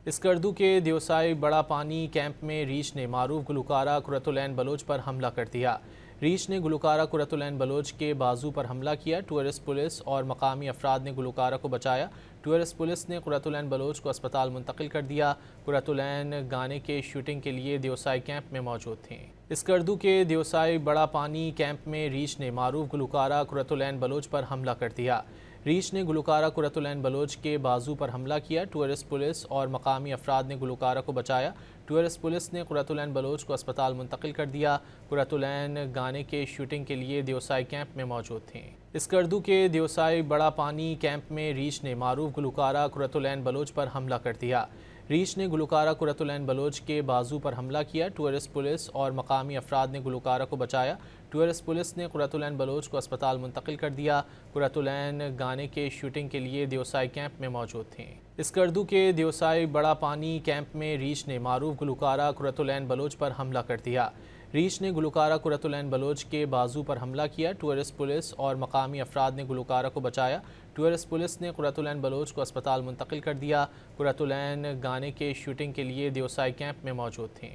स्कर्दू के देवसाई बड़ा पानी कैंप में रीछ ने मारूफ गुलकारा कुरतुलैन बलोच पर हमला कर दिया। रीछ ने गुलकारा कुरतुलैन बलोच के बाजू पर हमला किया। टूरिस्ट पुलिस और मकामी अफराद ने गुलकारा को बचाया। टूरिस्ट पुलिस ने कुरतुलैन बलोच को अस्पताल मुंतकिल कर दिया। कुरतुलैन गाने के शूटिंग के लिए देवसाई कैंप में मौजूद थीं। स्कर्दू के देवसाई बड़ा पानी कैंप में रीछ ने मारूफ गुलकारा कुरतुलैन बलोच पर हमला कर दिया। रीछ ने गुलकारा कुरतुलैन बलोच के बाजू पर हमला किया। टूरिस्ट पुलिस और मकामी अफराद ने गुलकारा को बचाया। टूरिस्ट पुलिस ने कुरतुलैन बलोच को अस्पताल मुंतकिल कर दिया। कुरतुलैन गाने के शूटिंग के लिए देवसाई कैंप में मौजूद थीं। स्कर्दू के देवसाई बड़ा पानी कैंप में रीछ ने मारूफ गुलकारा कुरतुलैन बलोच पर हमला कर दिया। रीछ ने गुलकारा कुरतुलैन बलोच के बाजू पर हमला किया। टूरिस्ट पुलिस और मकामी अफराद ने गुलकारा को बचाया। टूरिस्ट पुलिस ने कुरतुलैन बलोच को अस्पताल मुंतकिल कर दिया। कुरतुलैन गाने के शूटिंग के लिए देवसाई कैंप में मौजूद थीं। स्कर्दू के देवसाई बड़ा पानी कैंप में रीछ ने मारूफ गुलकारा कुरतुलैन बलोच पर हमला कर दिया। रीछ ने गुलकारा कुरतुलैन बलोच के बाजू पर हमला किया। टूरिस्ट पुलिस और मकामी अफराद ने गुलकारा को बचाया। टूरिस्ट पुलिस ने कुरतुलैन बलोच को अस्पताल मुंतकिल कर दिया। कुरतुलैन गाने के शूटिंग के लिए देवसाई कैंप में मौजूद थीं।